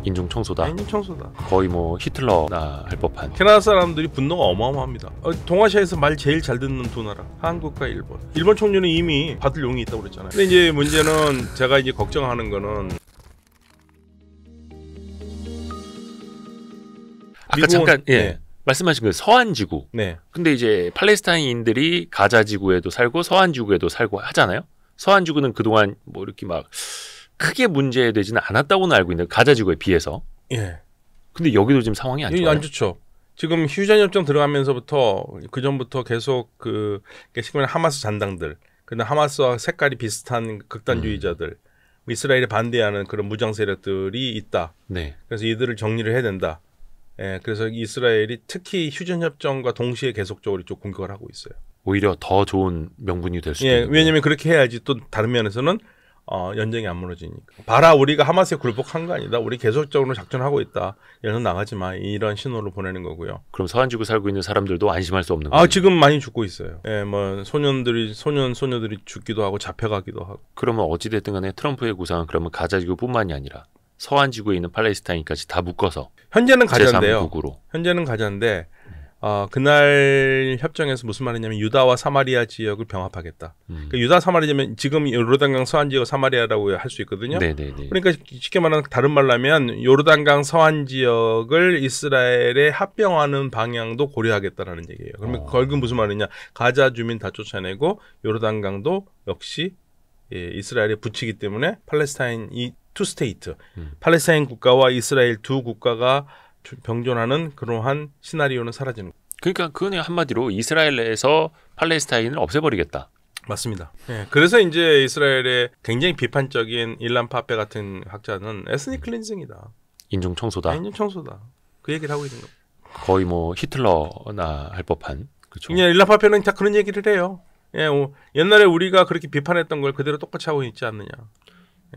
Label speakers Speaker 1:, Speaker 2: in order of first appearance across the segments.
Speaker 1: 인종 청소다.
Speaker 2: 인종 청소다.
Speaker 1: 거의 뭐 히틀러나 할 법한.
Speaker 2: 캐나다 사람들이 분노가 어마어마합니다. 동아시아에서 말 제일 잘 듣는 두 나라, 한국과 일본. 일본 총리는 이미 받을 용이 있다고 그랬잖아요. 근데 이제 문제는 제가 이제 걱정하는 거는
Speaker 1: 아까 잠깐 말씀하신 그 서한 지구.
Speaker 2: 네.
Speaker 1: 근데 이제 팔레스타인인들이 가자 지구에도 살고 서한 지구에도 살고 하잖아요. 서한 지구는 그동안 뭐 이렇게 막 크게 문제되지는 않았다고는 알고 있는데 가자 지구에 비해서.
Speaker 2: 예.
Speaker 1: 근데 여기도 지금 상황이 안 좋아요.
Speaker 2: 안 좋죠. 지금 휴전협정 들어가면서부터 그 전부터 계속 그 하마스 잔당들, 근데 하마스와 색깔이 비슷한 극단주의자들, 이스라엘에 반대하는 그런 무장 세력들이 있다.
Speaker 1: 네.
Speaker 2: 그래서 이들을 정리를 해야 된다. 예, 그래서 이스라엘이 특히 휴전협정과 동시에 계속적으로 좀 공격을 하고 있어요.
Speaker 1: 오히려 더 좋은 명분이 될 수도 있는.
Speaker 2: 왜냐하면 그렇게 해야지 또 다른 면에서는 연정이 안 무너지니까. 봐라, 우리가 하마스에 굴복한 거 아니다. 우리 계속적으로 작전하고 있다. 얘는 나가지 마. 이런 신호를 보내는 거고요.
Speaker 1: 그럼 서한지구 살고 있는 사람들도 안심할 수 없는 거예요?
Speaker 2: 지금 많이 죽고 있어요. 예, 뭐 소녀들이 죽기도 하고 잡혀가기도 하고.
Speaker 1: 그러면 어찌됐든 간에 트럼프의 구상은 그러면 가자지구뿐만이 아니라 서한지구에 있는 팔레스타인까지 다 묶어서
Speaker 2: 현재는 가자인데요.
Speaker 1: 제3국으로.
Speaker 2: 현재는 가자인데 그날 협정에서 무슨 말이냐면 유다와 사마리아 지역을 병합하겠다. 그러니까 유다 사마리아면 지금 요르단강 서한 지역 사마리아라고 할 수 있거든요.
Speaker 1: 네네네.
Speaker 2: 그러니까 쉽게 말하면 다른 말로 하면 요르단강 서한 지역을 이스라엘에 합병하는 방향도 고려하겠다라는 얘기예요. 그러면 그건 무슨 말이냐? 가자 주민 다 쫓아내고 요르단강도 역시 이스라엘에 붙이기 때문에 팔레스타인 이 투 스테이트, 팔레스타인 국가와 이스라엘 두 국가가 병존하는 그러한 시나리오는 사라지는 거예요.
Speaker 1: 그러니까 그건 한마디로 이스라엘 내에서 팔레스타인을 없애버리겠다.
Speaker 2: 맞습니다. 예, 그래서 이제 이스라엘의 굉장히 비판적인 일란 파페 같은 학자는 에스닉 클린징이다.
Speaker 1: 인종 청소다.
Speaker 2: 인종 청소다. 그 얘기를 하고 있는 거예요.
Speaker 1: 거의 뭐 히틀러나 할 법한. 그렇죠.
Speaker 2: 그냥 일란 파페는 다 그런 얘기를 해요. 예, 옛날에 우리가 그렇게 비판했던 걸 그대로 똑같이 하고 있지 않느냐.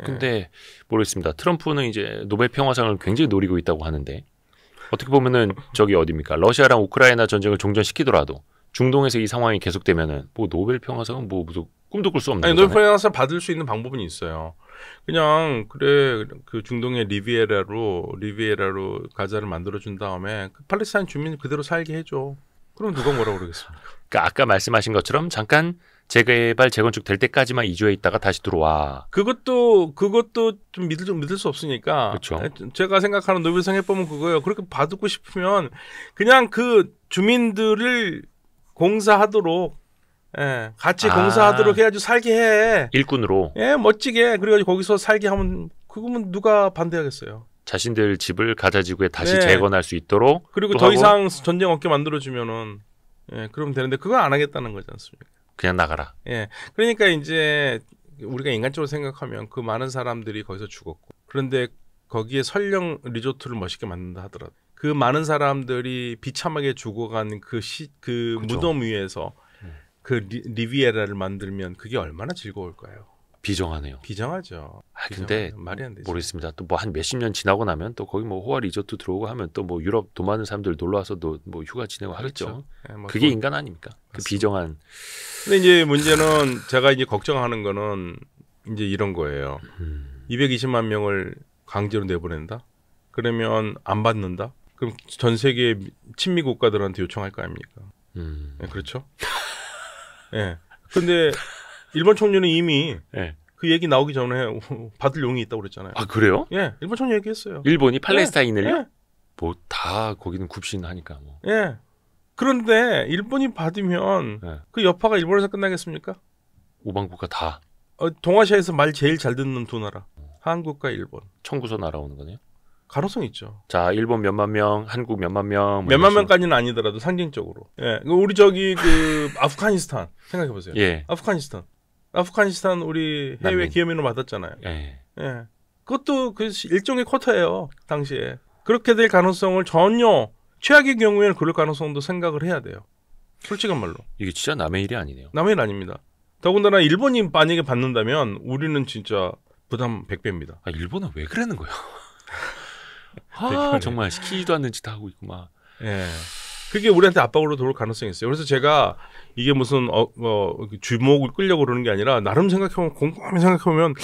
Speaker 1: 근데 모르겠습니다. 트럼프는 이제 노벨 평화상을 굉장히 노리고 있다고 하는데 어떻게 보면은 저기 어디입니까? 러시아랑 우크라이나 전쟁을 종전시키더라도 중동에서 이 상황이 계속되면은 뭐 노벨 평화상은 뭐 무슨 꿈도 꿀 수 없는 거잖아요.
Speaker 2: 노벨 평화상 받을 수 있는 방법은 있어요. 그냥 그 중동의 리비에라로 가자를 만들어 준 다음에 그 팔레스타인 주민 그대로 살게 해줘. 그럼 누가 뭐라고 그러겠습니까?
Speaker 1: 그러니까 아까 말씀하신 것처럼 잠깐 재개발 재건축 될 때까지만 이주해 있다가 다시 들어와.
Speaker 2: 그것도 좀 믿을 수 없으니까.
Speaker 1: 그렇죠.
Speaker 2: 제가 생각하는 노벨상 해법은 그거예요. 그렇게 받고 싶으면 그냥 그 주민들을 공사하도록 같이 공사하도록 해가지고 살게 해.
Speaker 1: 일꾼으로.
Speaker 2: 멋지게. 그래가지고 거기서 살게 하면 그거면 누가 반대하겠어요.
Speaker 1: 자신들 집을 가자지구에 다시 재건할 수 있도록.
Speaker 2: 그리고 더 이상 전쟁 없게 만들어주면은 그러면 되는데 그건 안 하겠다는 거지 않습니까?
Speaker 1: 그냥 나가라.
Speaker 2: 그러니까 이제 우리가 인간적으로 생각하면 그 많은 사람들이 거기서 죽었고 그런데 거기에 설령 리조트를 멋있게 만든다 하더라도 그 많은 사람들이 비참하게 죽어간 그 그렇죠. 무덤 위에서 그 리비에라를 만들면 그게 얼마나 즐거울까요?
Speaker 1: 비정하네요.
Speaker 2: 비정하죠.
Speaker 1: 근데
Speaker 2: 말이 안 되죠.
Speaker 1: 모르겠습니다. 또 뭐 한 몇십 년 지나고 나면 또 거기 뭐 호화 리조트 들어오고 하면 또 뭐 유럽 돈 많은 사람들 놀러 와서 또 뭐 휴가 지내고 하겠죠.
Speaker 2: 뭐
Speaker 1: 그게 인간 아닙니까? 그 비정한.
Speaker 2: 근데 이제 문제는 제가 이제 걱정하는 거는 이제 이런 거예요. 220만 명을 강제로 내보낸다? 그러면 안 받는다? 그럼 전 세계 친미 국가들한테 요청할 거 아닙니까? 그렇죠? 근데 일본 총리는 이미 그 얘기 나오기 전에 받을 용이 있다고 그랬잖아요.
Speaker 1: 아, 그래요?
Speaker 2: 일본 총리 얘기했어요.
Speaker 1: 일본이 팔레스타인을요? 뭐 다 거기는 굽신하니까 뭐.
Speaker 2: 그런데 일본이 받으면 그 여파가 일본에서 끝나겠습니까?
Speaker 1: 오방국가 다.
Speaker 2: 동아시아에서 말 제일 잘 듣는 두 나라. 한국과 일본.
Speaker 1: 청구서 날아오는 거네요?
Speaker 2: 가능성 있죠.
Speaker 1: 자, 일본 몇만 명, 한국 몇만 명.
Speaker 2: 몇만 명까지는 아니더라도 상징적으로. 우리 저기 그 아프가니스탄 생각해 보세요. 아프가니스탄 우리 해외 기업인으로 받았잖아요. 그것도 그 일종의 쿼터예요. 당시에. 그렇게 될 가능성을 전혀 최악의 경우에는 그럴 가능성도 생각을 해야 돼요. 솔직한 말로.
Speaker 1: 이게 진짜 남의 일이 아니네요.
Speaker 2: 남의 일 아닙니다. 더군다나 일본이 만약에 받는다면 우리는 진짜 부담 100배입니다.
Speaker 1: 일본은 왜 그러는 거예요? 정말 시키지도 않는 짓 하고 있고 막.
Speaker 2: 그게 우리한테 압박으로 들어올 가능성이 있어요. 그래서 제가 이게 무슨 주목을 끌려고 그러는 게 아니라 나름 생각해보면 곰곰이 생각해보면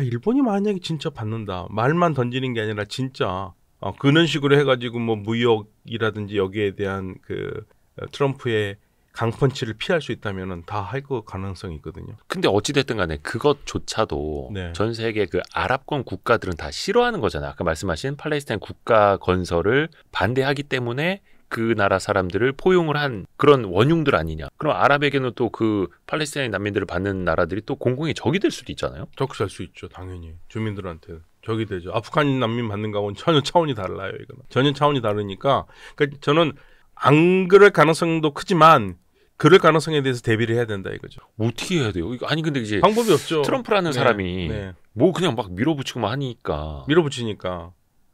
Speaker 2: 일본이 만약에 진짜 받는다. 말만 던지는 게 아니라 진짜 그런 식으로 해가지고 뭐 무역이라든지 여기에 대한 그 트럼프의 강펀치를 피할 수 있다면은 다 할 거 가능성이 있거든요.
Speaker 1: 근데 어찌됐든 간에 그것조차도
Speaker 2: 네.
Speaker 1: 전 세계 그 아랍권 국가들은 다 싫어하는 거잖아요. 아까 말씀하신 팔레스타인 국가 건설을 반대하기 때문에 그 나라 사람들을 포용을 한 그런 원흉들 아니냐. 그럼 아랍에게는 또 그 팔레스타인 난민들을 받는 나라들이 또 공공의 적이 될 수도 있잖아요.
Speaker 2: 적살 수 있죠. 당연히. 주민들한테 적이 되죠. 아프간 난민 받는 거하고는 전혀 차원이 달라요. 이거는. 전혀 차원이 다르니까 그러니까 저는 안 그럴 가능성도 크지만 그럴 가능성에 대해서 대비를 해야 된다 이거죠.
Speaker 1: 어떻게 해야 돼요? 아니 근데 이제
Speaker 2: 방법이 없죠.
Speaker 1: 트럼프라는 사람이 뭐 그냥 막 밀어붙이고만 하니까.
Speaker 2: 밀어붙이니까.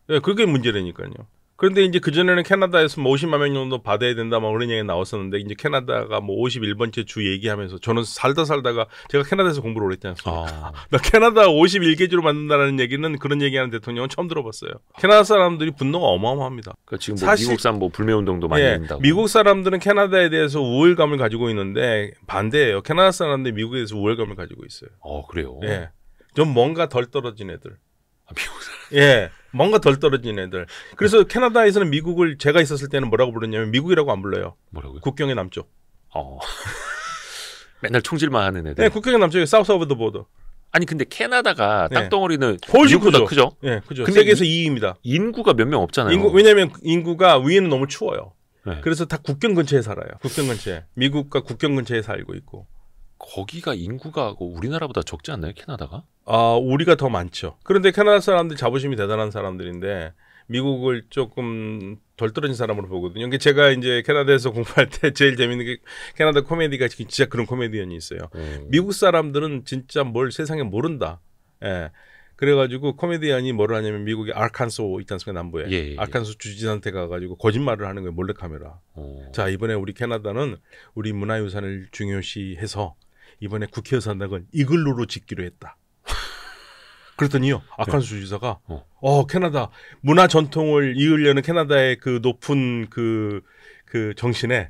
Speaker 2: 예, 그게 문제라니까요. 그런데 이제 그전에는 캐나다에서 뭐 50만 명 정도 받아야 된다 막 그런 얘기가 나왔었는데 이제 캐나다가 뭐 51번째 주 얘기하면서 저는 살다가 제가 캐나다에서 공부를 오래 했지 않습니까? 나 캐나다 51개주로 만든다는 얘기는 그런 얘기하는 대통령은 처음 들어봤어요. 캐나다 사람들이 분노가 어마어마합니다.
Speaker 1: 그러니까 지금 뭐 미국산 뭐 불매운동도 많이 한다고.
Speaker 2: 미국 사람들은 캐나다에 대해서 우월감을 가지고 있는데 반대예요. 캐나다 사람들이 미국에 대해서 우월감을 가지고 있어요.
Speaker 1: 그래요?
Speaker 2: 예, 좀 뭔가 덜 떨어진 애들.
Speaker 1: 미국 사람.
Speaker 2: 예, 뭔가 덜 떨어진 애들. 그래서 캐나다에서는 미국을 제가 있었을 때는 뭐라고 부르냐면 미국이라고 안 불러요.
Speaker 1: 뭐라고요?
Speaker 2: 국경의 남쪽.
Speaker 1: 맨날 총질만 하는 애들.
Speaker 2: 네, 국경의 남쪽에 사우스 오브 더 보더.
Speaker 1: 아니 근데 캐나다가 땅덩어리는
Speaker 2: 훨씬
Speaker 1: 미국보다 크죠?
Speaker 2: 예, 크죠. 세계에서 2위입니다.
Speaker 1: 인구가 몇 명 없잖아요.
Speaker 2: 왜냐하면 인구가 위에는 너무 추워요.
Speaker 1: 네.
Speaker 2: 그래서 다 국경 근처에 살아요. 국경 근처에. 미국과 국경 근처에 살고 있고.
Speaker 1: 거기가 인구가 우리나라보다 적지 않나요? 캐나다가?
Speaker 2: 우리가 더 많죠. 그런데 캐나다 사람들 자부심이 대단한 사람들인데 미국을 조금 덜 떨어진 사람으로 보거든요. 제가 이제 캐나다에서 공부할 때 제일 재밌는 게 캐나다 코미디가 진짜 그런 코미디언이 있어요. 미국 사람들은 진짜 뭘 세상에 모른다. 예. 그래가지고 코미디언이 뭐를 하냐면 미국의 아칸소 있지 않습니까? 남부에.
Speaker 1: 예.
Speaker 2: 아칸소 주지사한테 가가지고 거짓말을 하는 거예요. 몰래카메라. 자, 이번에 우리 캐나다는 우리 문화유산을 중요시해서 이번에 국회에서 한다는 건 이글루로 짓기로 했다. 그랬더니요, 아칸소 주지사가 캐나다 문화 전통을 이으려는 캐나다의 그 높은 그 정신에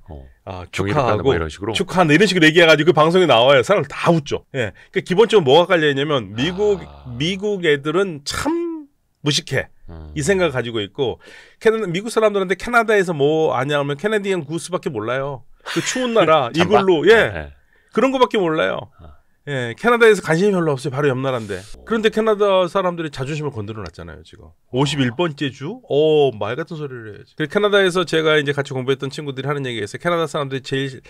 Speaker 2: 축하하고
Speaker 1: 뭐 이런 식으로
Speaker 2: 축하한다 이런 식으로 얘기해가지고 그 방송에 나와요. 사람들 다 웃죠. 예, 그러니까 기본적으로 뭐가 깔려 있냐면 미국 애들은 참 무식해. 이 생각을 가지고 있고 미국 사람들한테 캐나다에서 뭐 아냐 하면 캐네디언 구스밖에 몰라요. 그 추운 나라 이글루 그런 거밖에 몰라요. 예, 캐나다에서 관심이 별로 없어요. 바로 옆 나라인데. 그런데 캐나다 사람들이 자존심을 건드려 놨잖아요, 지금. 51번째 주? 말 같은 소리를 해야지. 캐나다에서 제가 이제 같이 공부했던 친구들이 하는 얘기가 있어요. 캐나다 사람들이 제일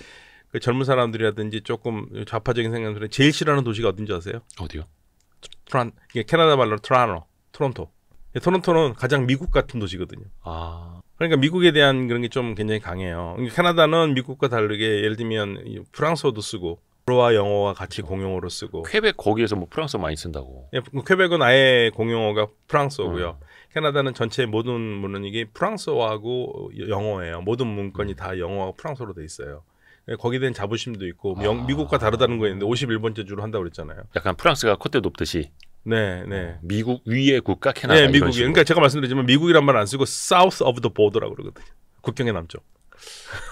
Speaker 2: 그 젊은 사람들이라든지 조금 좌파적인 생각들은 제일 싫어하는 도시가 어딘지 아세요?
Speaker 1: 어디요?
Speaker 2: 이게 캐나다 말로 토론토. 토론토는 가장 미국 같은 도시거든요. 그러니까 미국에 대한 그런 게 좀 굉장히 강해요. 캐나다는 미국과 다르게 예를 들면 프랑스어도 쓰고 불어와 영어와 같이 공용어로 쓰고.
Speaker 1: 퀘벡 거기에서 뭐 프랑스어 많이 쓴다고.
Speaker 2: 예, 퀘벡은 아예 공용어가 프랑스어고요. 캐나다는 전체 모든 문은 이게 프랑스어하고 영어예요. 모든 문건이 다 영어하고 프랑스어로 돼 있어요. 거기에 대한 자부심도 있고 미국과 다르다는 거 있는데 51번째 주로 한다고 그랬잖아요.
Speaker 1: 약간 프랑스가 콧대 높듯이.
Speaker 2: 네.
Speaker 1: 미국 위의 국가 캐나다.
Speaker 2: 네, 미국이. 그러니까 제가 말씀드리지만 미국이란 말 안 쓰고 South of the Border라고 그러거든요. 국경의 남쪽.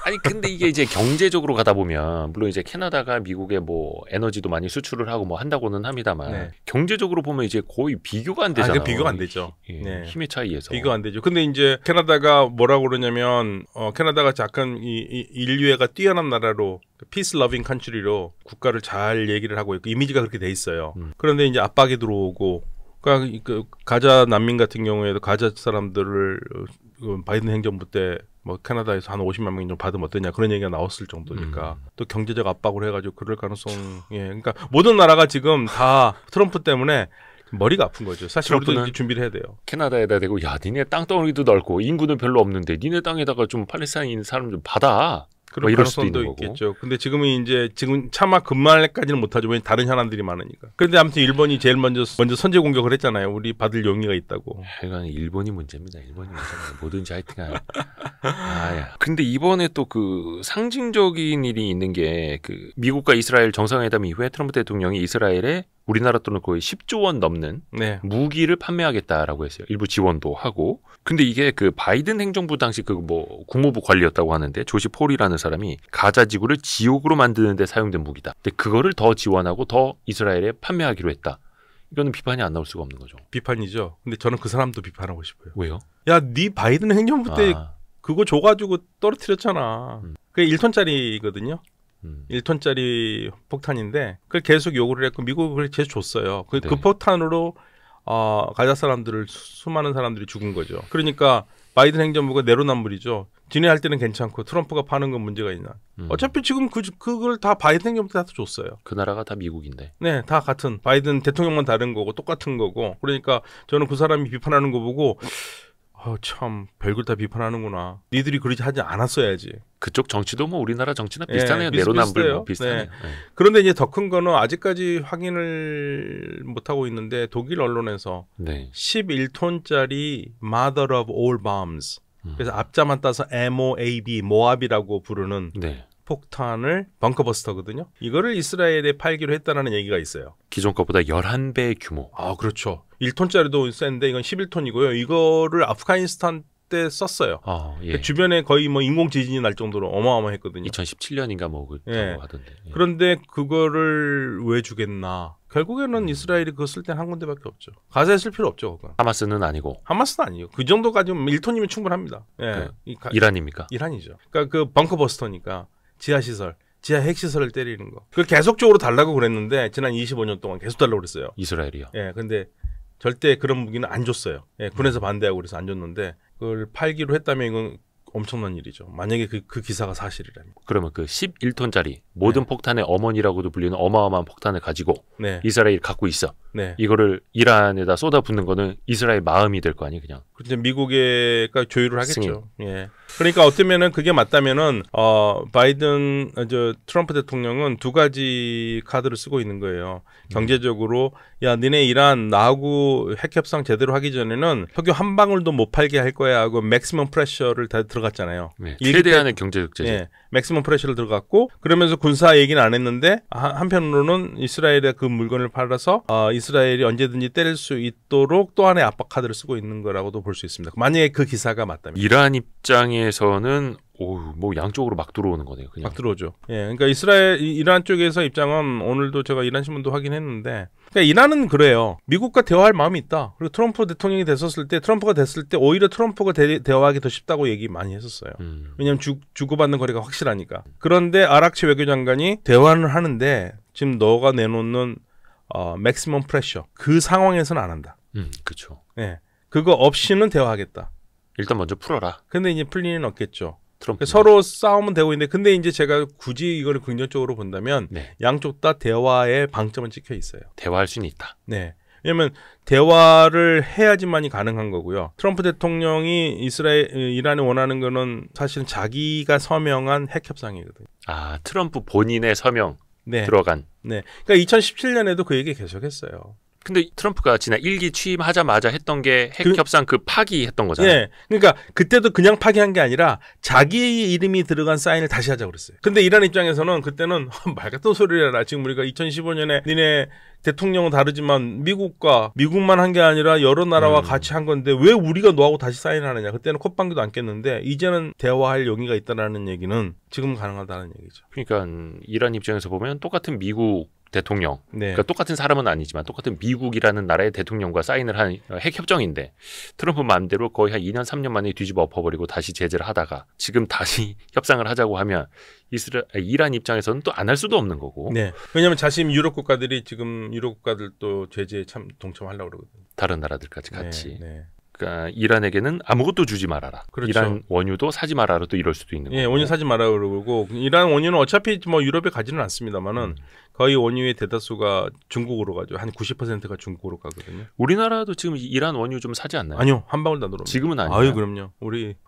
Speaker 1: 아니 근데 이게 이제 경제적으로 가다 보면 물론 이제 캐나다가 미국에 뭐 에너지도 많이 수출을 하고 뭐 한다고는 합니다만 경제적으로 보면 이제 거의 비교가 안 되잖아요.
Speaker 2: 비교가 안 되죠.
Speaker 1: 힘의 차이에서.
Speaker 2: 비교가 안 되죠. 근데 이제 캐나다가 뭐라고 그러냐면 캐나다가 약간 이 인류애가 뛰어난 나라로 피스 러빙 컨트리로 국가를 잘 얘기를 하고 있고 이미지가 그렇게 돼 있어요. 그런데 이제 압박이 들어오고 그러니까 그 가자 난민 같은 경우에도 가자 사람들을 바이든 행정부 때 뭐 캐나다에서 한 50만 명 정도 받으면 어떠냐 그런 얘기가 나왔을 정도니까 또 경제적 압박을 해가지고 그럴 가능성 그러니까 모든 나라가 지금 다 트럼프 때문에 머리가 아픈 거죠. 사실 우리도 이제 준비를 해야 돼요.
Speaker 1: 캐나다에다 대고 야 니네 땅덩어리도 넓고 인구는 별로 없는데 니네 땅에다가 좀 팔레스타인 사람 좀 받아.
Speaker 2: 그런 가능성도 있겠죠. 근데 지금 차마 근말까지는 못하죠. 왜냐면 다른 현안들이 많으니까. 그런데 아무튼 일본이 제일 먼저 선제 공격을 했잖아요. 우리 받을 용의가 있다고.
Speaker 1: 하여간 일본이 문제입니다. 뭐든지 하여튼간. 근데 이번에 또 그 상징적인 일이 있는 게 그 미국과 이스라엘 정상회담 이후에 트럼프 대통령이 이스라엘에 우리나라 돈은 거의 10조 원 넘는 무기를 판매하겠다라고 했어요. 일부 지원도 하고. 근데 이게 그 바이든 행정부 당시 그 뭐 국무부 관리였다고 하는데 조시 폴이라는 사람이 가자 지구를 지옥으로 만드는 데 사용된 무기다. 근데 그거를 더 지원하고 더 이스라엘에 판매하기로 했다. 이거는 비판이 안 나올 수가 없는 거죠.
Speaker 2: 비판이죠. 근데 저는 그 사람도 비판하고 싶어요.
Speaker 1: 왜요?
Speaker 2: 야, 네 바이든 행정부 때 그거 줘가지고 떨어뜨렸잖아. 그게 1톤짜리거든요. 1톤짜리 폭탄인데 그걸 계속 요구를 했고 미국을 계속 줬어요. 그 폭탄으로 가자 사람들을 수많은 사람들이 죽은 거죠. 그러니까 바이든 행정부가 내로남불이죠. 지네 할 때는 괜찮고 트럼프가 파는 건 문제가 있나. 어차피 지금 그걸 다 바이든 행정부한테 줬어요.
Speaker 1: 그 나라가 다 미국인데.
Speaker 2: 네, 다 같은 바이든 대통령만 다른 거고 똑같은 거고. 그러니까 저는 그 사람이 비판하는 거 보고 참 별걸 다 비판하는구나. 니들이 그러지 하지 않았어야지.
Speaker 1: 그쪽 정치도 뭐 우리나라 정치나 비슷하네요. 내로남불 뭐 비슷하네요. 네.
Speaker 2: 그런데 이제 더 큰 거는 아직까지 확인을 못하고 있는데 독일 언론에서 11톤짜리 Mother of All Bombs 그래서 앞자만 따서 MOAB, 모압이라고 부르는 폭탄을 벙커버스터거든요. 이거를 이스라엘에 팔기로 했다는 얘기가 있어요.
Speaker 1: 기존 것보다 11배의 규모.
Speaker 2: 그렇죠. 1톤짜리도 센데 이건 11톤이고요. 이거를 아프가니스탄 때 썼어요. 주변에 거의 뭐 인공 지진이 날 정도로 어마어마했거든요.
Speaker 1: 2017년인가 뭐 그렇다고 하던데.
Speaker 2: 그런데 그거를 왜 주겠나? 결국에는 이스라엘이 그거 쓸 때는 한 군데밖에 없죠. 가자에 쓸 필요 없죠. 그건.
Speaker 1: 하마스는 아니고.
Speaker 2: 하마스는 아니에요. 그 정도까지면 1톤이면 충분합니다.
Speaker 1: 이란입니까?
Speaker 2: 이란이죠. 그러니까 그 벙커버스터니까 지하시설. 지하 핵시설을 때리는 거. 그 계속적으로 달라고 그랬는데 지난 25년 동안 계속 달라고 그랬어요.
Speaker 1: 이스라엘이요.
Speaker 2: 근데 절대 그런 무기는 안 줬어요. 군에서 반대하고 그래서 안 줬는데 그걸 팔기로 했다면 이건 엄청난 일이죠. 만약에 그 기사가 사실이라면.
Speaker 1: 그러면 그 11톤짜리 모든 폭탄의 어머니라고도 불리는 어마어마한 폭탄을 가지고 이스라엘이 갖고 있어. 이거를 이란에다 쏟아붓는 거는 이스라엘 마음이 될 거 아니에요, 그냥.
Speaker 2: 그렇죠. 미국에가 조율을 하겠죠. 그러니까 어쩌면은 그게 맞다면은 바이든 트럼프 대통령은 두 가지 카드를 쓰고 있는 거예요. 경제적으로 야 니네 이란 나하고 핵 협상 제대로 하기 전에는 석유 한 방울도 못 팔게 할 거야 하고 맥시멈 프레셔를 다 들어갔잖아요.
Speaker 1: 최대한의 경제적 제재.
Speaker 2: 맥시멈 프레셔를 들어갔고 그러면서 군사 얘기는 안 했는데 한편으로는 이스라엘에 그 물건을 팔아서 이스라엘이 언제든지 때릴 수 있도록 또 하나의 압박 카드를 쓰고 있는 거라고도 볼 수 있습니다. 만약에 그 기사가 맞다면.
Speaker 1: 이란 입장에서는 뭐 양쪽으로 막 들어오는 거네요. 그냥.
Speaker 2: 막 들어오죠. 그러니까 이란 쪽에서 입장은 오늘도 제가 이란 신문도 확인했는데, 그러니까 이란은 그래요. 미국과 대화할 마음이 있다. 그리고 트럼프 대통령이 트럼프가 됐을 때 오히려 트럼프가 대화하기 더 쉽다고 얘기 많이 했었어요. 왜냐하면 주고받는 거리가 확실하니까. 그런데 아락치 외교장관이 대화는 하는데 지금 너가 내놓는 맥시멈 프레셔 그 상황에서는 안 한다.
Speaker 1: 그렇죠.
Speaker 2: 그거 없이는 대화하겠다.
Speaker 1: 일단 먼저 풀어라.
Speaker 2: 근데 이제 풀 리는 없겠죠.
Speaker 1: 트럼프.
Speaker 2: 서로 싸우면 되고 있는데 근데 이제 제가 굳이 이거를 긍정적으로 본다면 양쪽 다 대화의 방점은 찍혀 있어요.
Speaker 1: 대화할 수는 있다.
Speaker 2: 왜냐하면 대화를 해야지만이 가능한 거고요. 트럼프 대통령이 이란이 원하는 거는 사실은 자기가 서명한 핵 협상이거든요.
Speaker 1: 트럼프 본인의 서명 들어간.
Speaker 2: 그러니까 2017년에도 그 얘기 계속했어요.
Speaker 1: 근데 트럼프가 지난 1기 취임하자마자 했던 게 핵 협상 그 파기했던 거잖아요.
Speaker 2: 그러니까 그때도 그냥 파기한 게 아니라 자기 이름이 들어간 사인을 다시 하자고 그랬어요. 근데 이란 입장에서는 그때는 말 같은 소리를 해라. 지금 우리가 2015년에 니네 대통령은 다르지만 미국만 한 게 아니라 여러 나라와 같이 한 건데 왜 우리가 너하고 다시 사인하느냐. 그때는 콧방귀도 안 깼는데 이제는 대화할 용의가 있다는 얘기는 지금 가능하다는 얘기죠.
Speaker 1: 그러니까 이란 입장에서 보면 똑같은 미국 대통령, 그러니까 똑같은 사람은 아니지만 똑같은 미국이라는 나라의 대통령과 사인을 한 핵 협정인데 트럼프 마음대로 거의 한 2년 3년 만에 뒤집어 엎어버리고 다시 제재를 하다가 지금 다시 협상을 하자고 하면 이란 입장에서는 또 안 할 수도 없는 거고.
Speaker 2: 왜냐하면 자신 유럽 국가들이 지금 유럽 국가들도 제재에 참 동참하려고 그러거든요.
Speaker 1: 다른 나라들까지 같이. 그러니까 이란에게는 아무것도 주지 말아라. 이란 원유도 사지 말아라 또 이럴 수도 있는 거고.
Speaker 2: 원유 사지 말아라 그러고 이란 원유는 어차피 뭐 유럽에 가지는 않습니다만은 거의 원유의 대다수가 중국으로 가죠. 한 90%가 중국으로 가거든요.
Speaker 1: 우리나라도 지금 이란 원유 좀 사지 않나요?
Speaker 2: 아니요. 한 방울도 안 들어옵니다.
Speaker 1: 지금은 아니에요.
Speaker 2: 그럼요.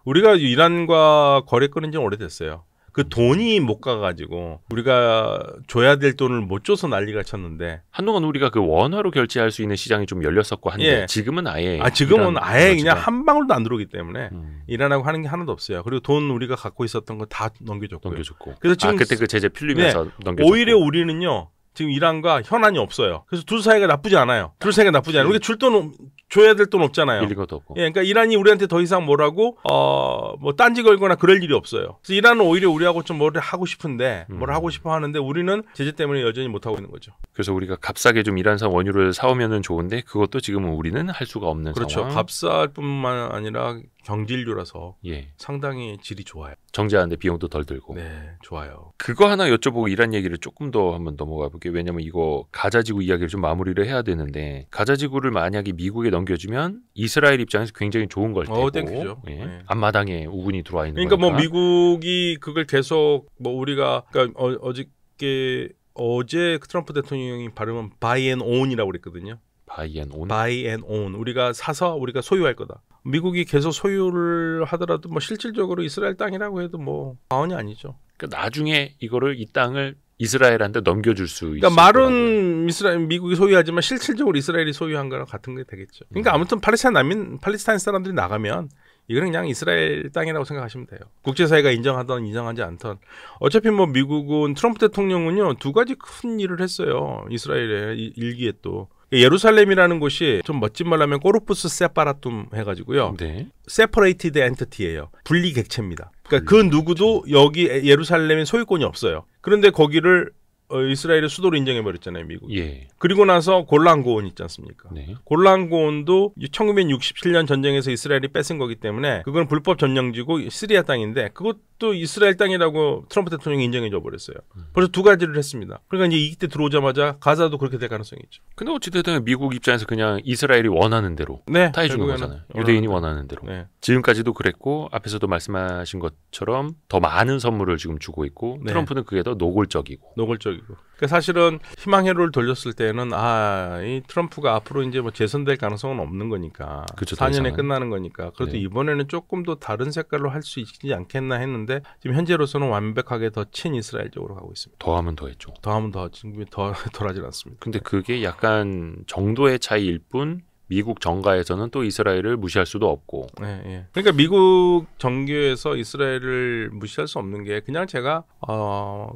Speaker 2: 우리가 이란과 거래 끊은 지는 오래됐어요. 그 돈이 못 가가지고 우리가 줘야 될 돈을 못 줘서 난리가 쳤는데
Speaker 1: 한동안 우리가 그 원화로 결제할 수 있는 시장이 좀 열렸었고 한데 지금은 아예
Speaker 2: 지금은 아예 그냥 한 방울도 안 들어오기 때문에 이란하고 하는 게 하나도 없어요. 그리고 돈 우리가 갖고 있었던 거 다 넘겨줬고
Speaker 1: 그래서 지금 그때 그 제재 풀리면서 넘겨줬고
Speaker 2: 오히려 우리는요 지금 이란과 현안이 없어요. 그래서 둘 사이가 나쁘지 않아요. 우리가 줄 줘야 될 돈 없잖아요.
Speaker 1: 빌린 것도 없고.
Speaker 2: 예, 그러니까 이란이 우리한테 더 이상 뭐라고 뭐 딴지 걸거나 그럴 일이 없어요. 그래서 이란은 오히려 우리하고 좀 뭐를 하고 싶은데 뭐를 하고 싶어 하는데 우리는 제재 때문에 여전히 못 하고 있는 거죠.
Speaker 1: 그래서 우리가 값싸게 좀 이란산 원유를 사오면은 좋은데 그것도 지금은 우리는 할 수가 없는
Speaker 2: 그렇죠.
Speaker 1: 상황.
Speaker 2: 값쌀 뿐만 아니라 경질류라서
Speaker 1: 예.
Speaker 2: 상당히 질이 좋아요.
Speaker 1: 정제하는데 비용도 덜 들고.
Speaker 2: 네, 좋아요.
Speaker 1: 그거 하나 여쭤보고 이란 얘기를 조금 더 한번 넘어가 볼게요. 왜냐면 이거 가자지구 이야기를 좀 마무리를 해야 되는데 가자지구를 만약에 미국에 넘겨주면 이스라엘 입장에서 굉장히 좋은 걸 테고
Speaker 2: 땡큐죠.
Speaker 1: 예.
Speaker 2: 네.
Speaker 1: 앞마당에 우군이 들어와 있는
Speaker 2: 그러니까
Speaker 1: 거니까.
Speaker 2: 뭐 미국이 그걸 계속 뭐 우리가 그러니까 어제 트럼프 대통령이 발음은 buy and own이라고 그랬거든요.
Speaker 1: 바이 앤 온.
Speaker 2: buy and own. 우리가 사서 우리가 소유할 거다. 미국이 계속 소유를 하더라도 뭐 실질적으로 이스라엘 땅이라고 해도 뭐 과언이 아니죠.
Speaker 1: 그러니까 나중에 이거를 이 땅을 이스라엘한테 넘겨줄 수 있을
Speaker 2: 그러니까 말은
Speaker 1: 거라고요.
Speaker 2: 미국이 소유하지만 실질적으로 이스라엘이 소유한 거랑 같은 게 되겠죠. 그러니까 아무튼 팔레스타인 사람들이 나가면 이거는 그냥 이스라엘 땅이라고 생각하시면 돼요. 국제사회가 인정하던 인정하지 않던 어차피 뭐 미국은 트럼프 대통령은요 2가지 큰 일을 했어요. 이스라엘의 일기에 또 예루살렘이라는 곳이 좀 멋진 말로 하면 꼬르푸스 세파라툼 해가지고요.
Speaker 1: 네.
Speaker 2: 세퍼레이티드 엔티티예요. 분리 객체입니다. 그러니까 그 누구도 여기 예루살렘에 소유권이 없어요. 그런데 거기를 이스라엘의 수도로 인정해버렸잖아요, 미국이.
Speaker 1: 예.
Speaker 2: 그리고 나서 골란 고원 있지 않습니까?
Speaker 1: 네.
Speaker 2: 골란 고원도 1967년 전쟁에서 이스라엘이 뺏은 거기 때문에 그건 불법 점령지고 시리아 땅인데 그것도 이스라엘 땅이라고 트럼프 대통령이 인정해줘 버렸어요. 벌써 2가지를 했습니다. 그러니까 이제 이때 들어오자마자 가자도 그렇게 될 가능성이 있죠.
Speaker 1: 근데 어찌됐든 미국 입장에서 그냥 이스라엘이 원하는 대로
Speaker 2: 네,
Speaker 1: 다 해주는 거잖아요. 유대인이 원하는 대로.
Speaker 2: 네.
Speaker 1: 지금까지도 그랬고 앞에서도 말씀하신 것처럼 더 많은 선물을 지금 주고 있고
Speaker 2: 네.
Speaker 1: 트럼프는 그게 더 노골적이고.
Speaker 2: 노골적이고. 그러니까 사실은 희망회로를 돌렸을 때는 이 트럼프가 앞으로 이제 뭐 재선될 가능성은 없는 거니까.
Speaker 1: 그쵸,
Speaker 2: 4년에
Speaker 1: 이상은.
Speaker 2: 끝나는 거니까. 그래도
Speaker 1: 네.
Speaker 2: 이번에는 조금 더 다른 색깔로 할 수 있지 않겠나 했는데 지금 현재로서는 완벽하게 더 친이스라엘적으로 가고 있습니다.
Speaker 1: 더하면 더했죠.
Speaker 2: 더하면 지금 더 덜하진 않습니다.
Speaker 1: 근데 그게 약간 정도의 차이일 뿐 미국 정가에서는 또 이스라엘을 무시할 수도 없고.
Speaker 2: 네, 예. 그러니까 미국 정교에서 이스라엘을 무시할 수 없는 게 그냥 제가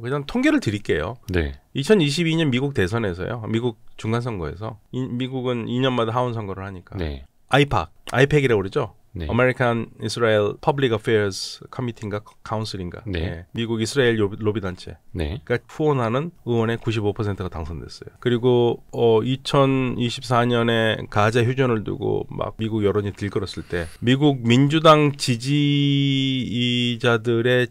Speaker 2: 그냥 통계를 드릴게요.
Speaker 1: 네.
Speaker 2: 2022년 미국 대선에서요. 미국 중간선거에서 미국은 2년마다 하원 선거를 하니까.
Speaker 1: 네.
Speaker 2: 아이팩이라고 그러죠.
Speaker 1: 네.
Speaker 2: American Israel Public Affairs Committee인가 카운슬인가.
Speaker 1: 네.
Speaker 2: 예. 미국 이스라엘 로비 단체.
Speaker 1: 네.
Speaker 2: 그러니까 후원하는 의원의 95%가 당선됐어요. 그리고 2024년에 가자 휴전을 두고 막 미국 여론이 들끓었을 때 미국 민주당 지지자들의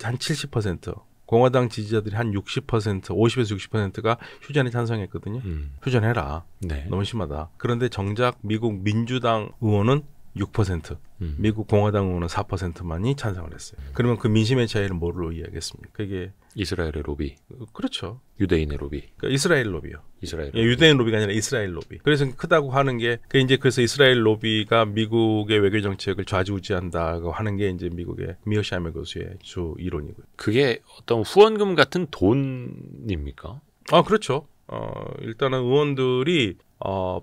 Speaker 2: 한 70%, 공화당 지지자들이 한 60%, 50에서 60%가 휴전에 찬성했거든요. 휴전해라.
Speaker 1: 네.
Speaker 2: 너무 심하다. 그런데 정작 미국 민주당 의원은 6%, 미국 공화당 의원은 4%만이 찬성을 했어요. 그러면 그 민심의 차이를 뭐로 이해하겠습니까? 그게
Speaker 1: 이스라엘의 로비,
Speaker 2: 그렇죠.
Speaker 1: 유대인의 로비,
Speaker 2: 그러니까 이스라엘 로비요.
Speaker 1: 이스라엘.
Speaker 2: 예, 유대인 로비가 아니라 이스라엘 로비. 그래서 크다고 하는 게 그래서 이스라엘 로비가 미국의 외교 정책을 좌지우지한다고 하는 게 이제 미국의 미어샤메 교수의 주 이론이고요.
Speaker 1: 그게 어떤 후원금 같은 돈입니까?
Speaker 2: 그렇죠. 일단은 의원들이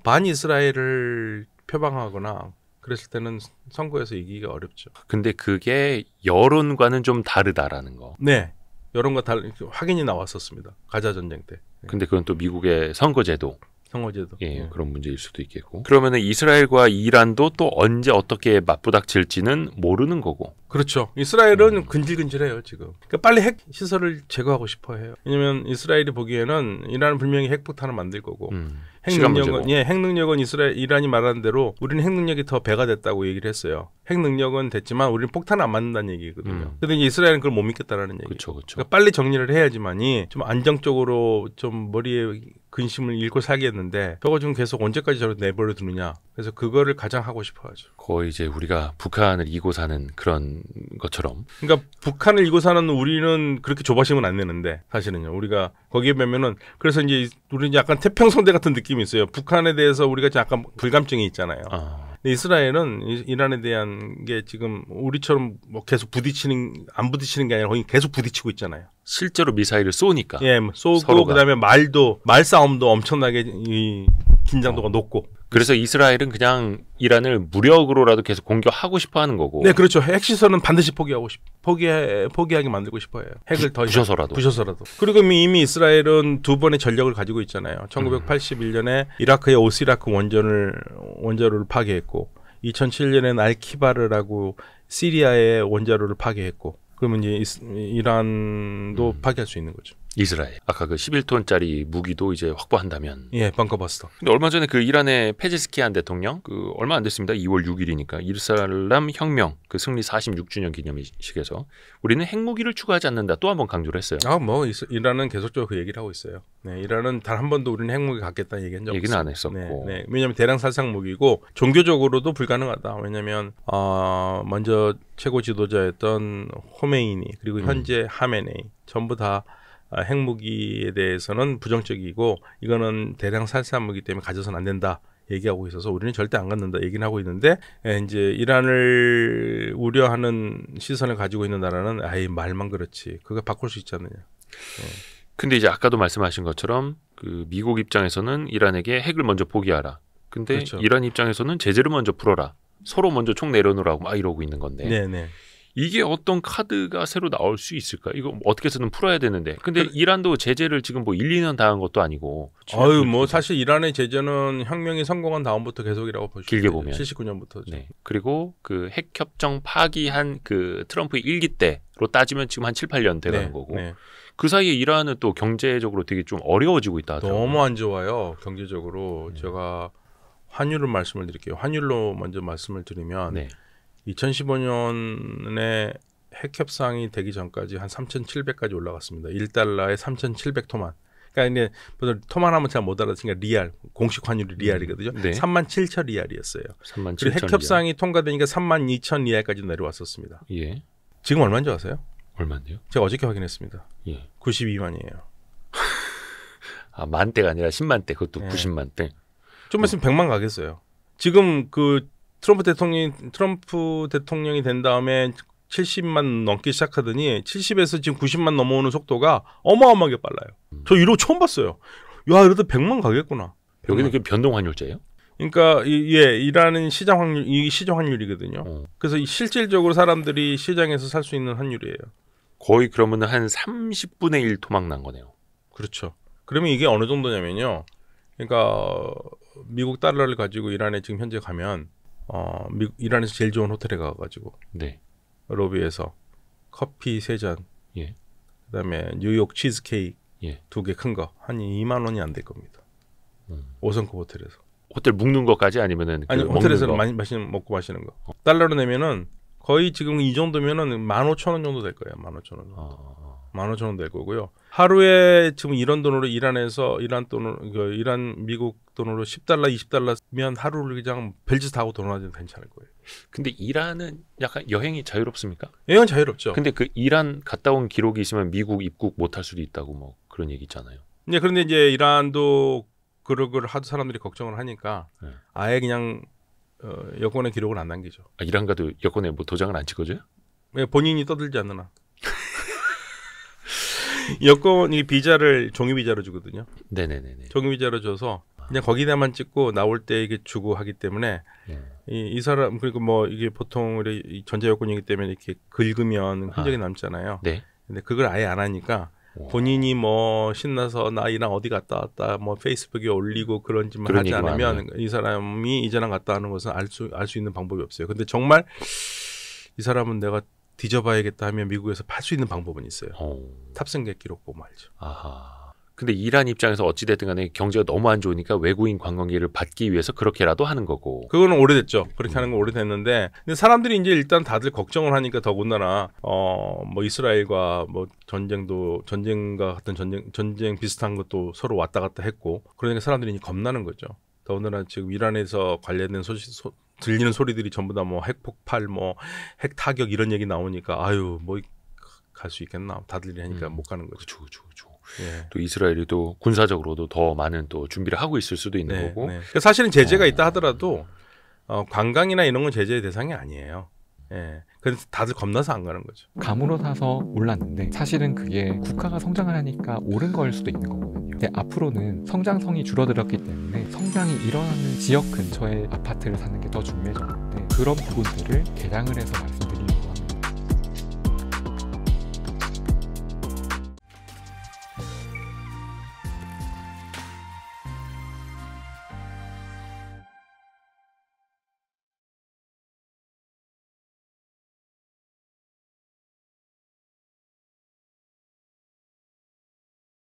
Speaker 2: 반이스라엘을 표방하거나 그랬을 때는 선거에서 이기기가 어렵죠.
Speaker 1: 근데 그게 여론과는 좀 다르다라는 거.
Speaker 2: 네. 여론과 확인이 나왔었습니다. 가자 전쟁 때.
Speaker 1: 근데 그건 또 미국의 선거제도.
Speaker 2: 선거제도.
Speaker 1: 예, 그런 문제일 수도 있겠고. 그러면은 이스라엘과 이란도 또 언제 어떻게 맞부닥칠지는 모르는 거고.
Speaker 2: 그렇죠. 이스라엘은 근질근질해요 지금. 그러니까 빨리 핵 시설을 제거하고 싶어해요. 왜냐하면 이스라엘이 보기에는 이란은 분명히 핵폭탄을 만들 거고. 핵 능력은 이란이 말하는 대로 우리는 핵 능력이 더 배가 됐다고 얘기를 했어요. 핵 능력은 됐지만 우리는 폭탄을 안 맞는다는 얘기거든요. 근데 이제 이스라엘은 그걸 못 믿겠다라는 얘기예요.
Speaker 1: 그렇죠.
Speaker 2: 그러니까 빨리 정리를 해야지만이 좀 안정적으로 좀 머리에 근심을 잃고 살겠는데 저거 좀 계속 언제까지 저렇게 내버려 두느냐. 그래서 그거를 가장 하고 싶어 하죠.
Speaker 1: 거의 이제 우리가 북한을 이고 사는 그런 것처럼.
Speaker 2: 그러니까 북한을 이고 사는 우리는 그렇게 조바심은 안 내는데 사실은요. 우리가 거기에 보면은 그래서 이제 우리는 약간 태평성대 같은 느낌이 있어요. 북한에 대해서 우리가 약간 불감증이 있잖아요. 근데 이스라엘은 이란에 대한 게 지금 우리처럼 뭐 계속 안 부딪히는 게 아니라 거기 계속 부딪히고 있잖아요.
Speaker 1: 실제로 미사일을 쏘니까.
Speaker 2: 예, 쏘고
Speaker 1: 서로가.
Speaker 2: 그다음에 말싸움도 엄청나게 긴장도가 높고.
Speaker 1: 그래서 이스라엘은 그냥 이란을 무력으로라도 계속 공격하고 싶어 하는 거고.
Speaker 2: 네, 그렇죠. 핵시설은 반드시 포기하게 만들고 싶어요. 핵을 더
Speaker 1: 부셔서라도.
Speaker 2: 그리고 이미 이스라엘은 두 번의 전력을 가지고 있잖아요. 1981년에 이라크의 오시라크 원자로를 파괴했고 2007년에는 알키바르라고 시리아의 원자로를 파괴했고 그러면 이제 이란도 파괴할 수 있는 거죠.
Speaker 1: 이스라엘. 아까 그 11톤짜리 무기도 이제 확보한다면.
Speaker 2: 예, 벙커버스터.
Speaker 1: 근데 얼마 전에 그 이란의 페제스키안 대통령 그 얼마 안 됐습니다. 2월 6일이니까 이르살람 혁명 그 승리 46주년 기념식에서 우리는 핵무기를 추가하지 않는다 또 한 번 강조를 했어요.
Speaker 2: 뭐 이란은 계속적으로 그 얘기를 하고 있어요. 네, 이란은 단 한 번도 우리는 핵무기 갖겠다는 얘기한 적 없어요.
Speaker 1: 얘기는 안 했었고.
Speaker 2: 네. 왜냐하면 대량 살상 무기고 종교적으로도 불가능하다. 왜냐하면 먼저 최고 지도자였던 호메이니 그리고 현재 하메네이 전부 다 핵무기에 대해서는 부정적이고 이거는 대량 살상무기 때문에 가져서는 안 된다 얘기하고 있어서 우리는 절대 안 갖는다 얘기는 하고 있는데 이제 이란을 우려하는 시선을 가지고 있는 나라는 아예 말만 그렇지 그거 바꿀 수 있지 않느냐.
Speaker 1: 근데 이제 아까도 말씀하신 것처럼 그 미국 입장에서는 이란에게 핵을 먼저 포기하라. 근데
Speaker 2: 그렇죠.
Speaker 1: 이란 입장에서는 제재를 먼저 풀어라. 서로 먼저 총 내려놓으라고 막 이러고 있는 건데.
Speaker 2: 네네.
Speaker 1: 이게 어떤 카드가 새로 나올 수 있을까? 이거 어떻게 해서든 풀어야 되는데. 근데 이란도 제재를 지금 뭐 1, 2년 당한 것도 아니고.
Speaker 2: 뭐 사실 이란의 제재는 혁명이 성공한 다음부터 계속이라고 보시면
Speaker 1: 길게 보면
Speaker 2: 79년부터.
Speaker 1: 네. 그리고 그 핵협정 파기한 그 트럼프의 1기 때로 따지면 지금 한 7, 8년 돼가는 거고. 네. 그 사이에 이란은 또 경제적으로 되게 좀 어려워지고 있다 하더라고요.
Speaker 2: 너무 안 좋아요. 경제적으로. 제가 환율을 말씀을 드릴게요. 환율로 먼저 말씀을 드리면 네. 2015년에 핵협상이 되기 전까지 한 3,700까지 올라갔습니다. 1달러에 3,700토만. 그러니까 이제 토만 하면 잘 못 알아듣으니까 리알, 공식 환율이 리알이거든요. 네. 37,000 리알이었어요. 37,000 그리고 핵협상이 리알. 통과되니까 32,000 리알까지 내려왔었습니다.
Speaker 1: 예.
Speaker 2: 지금 얼마인지 아세요?
Speaker 1: 얼마인데요?
Speaker 2: 제가 어저께 확인했습니다.
Speaker 1: 예.
Speaker 2: 92만이에요.
Speaker 1: 아, 만대가 아니라 10만 대. 그것도 네. 90만 대.
Speaker 2: 좀 있으면 100만 가겠어요. 지금 그 트럼프 대통령이 된 다음에 70만 넘기 시작하더니 70에서 지금 90만 넘어오는 속도가 어마어마하게 빨라요. 저 이러고 처음 봤어요. 야, 이러다 100만 가겠구나.
Speaker 1: 여기는 그 변동 환율제예요?
Speaker 2: 그러니까 이란은 시장 환율이거든요. 그래서 실질적으로 사람들이 시장에서 살 수 있는 환율이에요.
Speaker 1: 거의 그러면 한 30분의 1 토막 난 거네요.
Speaker 2: 그렇죠. 그러면 이게 어느 정도냐면요. 그러니까 미국 달러를 가지고 이란에 지금 현재 가면 이란에서 제일 좋은 호텔에 가가지고 네. 로비에서 커피 3잔 예. 그다음에 뉴욕 치즈케이크 예. 2개 큰 거 한 2만 원이 안 될 겁니다. 5성급 호텔에서.
Speaker 1: 호텔 묵는 거까지 아니면은
Speaker 2: 아니 호텔에서는 먹고 마시는 거. 달러로 내면은 거의 지금 이 정도면은 15,000원 정도 될 거예요. 15,000원. 15,000원 될 거고요. 하루에 지금 이런 돈으로 이란에서 이란 미국 돈으로 10달러, 20달러면 하루를 그냥 벨트 타고 돌아다녀도 괜찮을 거예요.
Speaker 1: 근데 이란은 약간 여행이 자유롭습니까?
Speaker 2: 여행은 자유롭죠.
Speaker 1: 근데 그 이란 갔다 온 기록이 있으면 미국 입국 못 할 수도 있다고 뭐 그런 얘기 있잖아요.
Speaker 2: 네, 그런데 이제 이란도 그런 걸 하도 사람들이 걱정을 하니까 네. 아예 그냥 여권의 기록을 안 남기죠.
Speaker 1: 아, 이란 가도 여권에 뭐 도장을 안 찍어줘요?
Speaker 2: 네, 본인이 떠들지 않는 한. 여권이 비자를 종이 비자로 주거든요.
Speaker 1: 네네네.
Speaker 2: 종이 비자로 줘서 그냥 거기다만 찍고 나올 때 이게 주고 하기 때문에 이 사람 그리고 뭐 이게 보통 우리 전자 여권이기 때문에 이렇게 긁으면 흔적이 남잖아요. 네. 근데 그걸 아예 안 하니까 본인이 뭐 신나서 나 이랑 어디 갔다 왔다 뭐 페이스북에 올리고 그런 짓만 하지 않으면 이 사람이 이전랑 갔다 하는 것은 알 수 있는 방법이 없어요. 근데 정말 이 사람은 내가 뒤져봐야겠다 하면 미국에서 팔 수 있는 방법은 있어요. 탑승객 기록 보면 알죠.
Speaker 1: 아하. 근데 이란 입장에서 어찌됐든 간에 경제가 너무 안 좋으니까 외국인 관광객을 받기 위해서 그렇게라도 하는 거고.
Speaker 2: 그거는 오래됐죠. 그렇게 하는 건 오래됐는데 근데 사람들이 이제 일단 다들 걱정을 하니까 더군다나 뭐 이스라엘과 뭐 전쟁과 같은 전쟁 비슷한 것도 서로 왔다 갔다 했고 그러니까 사람들이 이제 겁나는 거죠. 더군다나 지금 이란에서 관련된 들리는 소리들이 전부 다 뭐 핵폭발, 뭐 핵 타격 이런 얘기 나오니까 아유 뭐 갈 수 있겠나 다들 하니까 못 가는 거죠.
Speaker 1: 그렇죠. 예. 또 이스라엘이 또 군사적으로도 더 많은 또 준비를 하고 있을 수도 있는 거고.
Speaker 2: 네. 사실은 제재가 있다 하더라도 관광이나 이런 건 제재의 대상이 아니에요. 예. 그래서 다들 겁나서 안 가는 거죠.
Speaker 3: 감으로 사서 올랐는데 사실은 그게 국가가 성장을 하니까 오른 거일 수도 있는 거거든요. 근데 앞으로는 성장성이 줄어들었기 때문에 성장이 일어나는 지역 근처에 아파트를 사는 게 더 중요해졌는데 그런 부분들을 개량을 해서 말씀